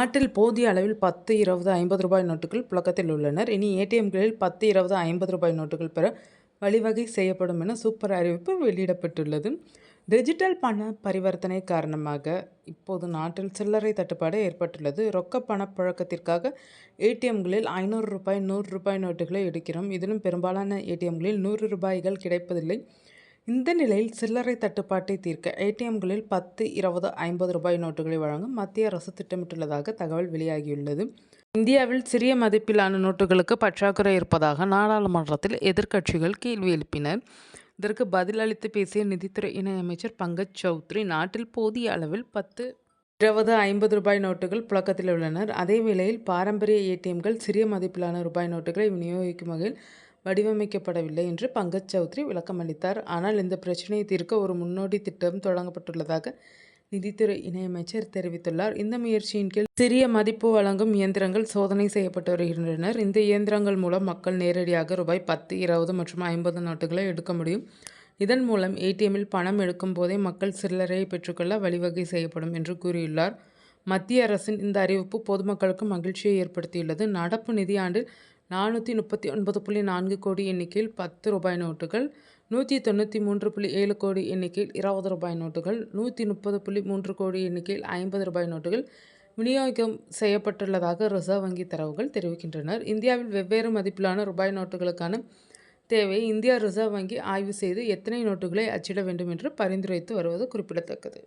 நாட்டில் போதிய அளவில் 10, 20, 50 ரூபாய் நோட்டுகள் புழக்கத்தில் உள்ளனர். இனி ஏடிஎம்களில் 10, 20, 50 ரூபாய் நோட்டுகள் பெற வழிவகை செய்யப்படும் என சூப்பர் அறிவிப்பு வெளியிடப்பட்டுள்ளது. டிஜிட்டல் பண பரிவர்த்தனை காரணமாக இப்போது நாட்டில் சில்லறை தட்டுப்பாடு ஏற்பட்டுள்ளது. ரொக்க பணப்புழக்கத்திற்காக ஏடிஎம்களில் 500 ரூபாய், 100 ரூபாய் நோட்டுகளை எடுக்கிறோம். இதிலும் பெரும்பாலான ஏடிஎம்களில் 100 ரூபாய்கள் கிடைப்பதில்லை. இந்த நிலையில் சில்லறை தட்டுப்பாட்டை தீர்க்க ஏடிஎம்களில் 10, 20, 50 ரூபாய் நோட்டுகளை வழங்க மத்திய அரசு திட்டமிட்டுள்ளதாக தகவல் வெளியாகியுள்ளது. இந்தியாவில் சிறிய மதிப்பிலான நோட்டுகளுக்கு பற்றாக்குறை இருப்பதாக நாடாளுமன்றத்தில் எதிர்க்கட்சிகள் கேள்வி எழுப்பினர். இதற்கு பதிலளித்து பேசிய நிதித்துறை இணையமைச்சர் பங்கஜ் சௌத்ரி, நாட்டில் போதிய அளவில் 10, 20, 50 ரூபாய் நோட்டுகள் புழக்கத்தில் உள்ளனர். அதே வேளையில் பாரம்பரிய ஏடிஎம்கள் சிறிய மதிப்பிலான ரூபாய் நோட்டுகளை விநியோகிக்கும் வகையில் வடிவமைக்கப்படவில்லை என்று பங்கஜ் சௌத்ரி விளக்கமளித்தார். ஆனால் இந்த பிரச்சினையை தீர்க்க ஒரு முன்னோடி திட்டம் தொடங்கப்பட்டுள்ளதாக நிதித்துறை இணையமைச்சர் தெரிவித்துள்ளார். இந்த முயற்சியின் கீழ் சிறிய மதிப்பு வழங்கும் இயந்திரங்கள் சோதனை செய்யப்பட்டு வருகின்றனர். இந்த இயந்திரங்கள் மூலம் மக்கள் நேரடியாக ரூபாய் 10, 20 மற்றும் 50 நோட்டுகளை எடுக்க முடியும். இதன் மூலம் ஏடிஎம்மில் பணம் எடுக்கும் போதே மக்கள் சில்லறையை பெற்றுக்கொள்ள வழிவகை செய்யப்படும் என்று கூறியுள்ளார். மத்திய அரசின் இந்த அறிவிப்பு பொதுமக்களுக்கு மகிழ்ச்சியை ஏற்படுத்தியுள்ளது. நடப்பு நிதியாண்டில் 499.4 கோடி எண்ணிக்கையில் 10 ரூபாய் நோட்டுகள், 193.7 கோடி எண்ணிக்கையில் 20 ரூபாய் நோட்டுகள், 130.3 கோடி எண்ணிக்கையில் 50 ரூபாய் நோட்டுகள் விநியோகம் செய்யப்பட்டுள்ளதாக ரிசர்வ் வங்கி தரவுகள் தெரிவிக்கின்றன. இந்தியாவில் வெவ்வேறு மதிப்பிலான ரூபாய் நோட்டுகளுக்கான தேவையை இந்திய ரிசர்வ் வங்கி ஆய்வு செய்து எத்தனை நோட்டுகளை அச்சிட வேண்டும் என்று பரிந்துரைத்து வருவது குறிப்பிடத்தக்கது.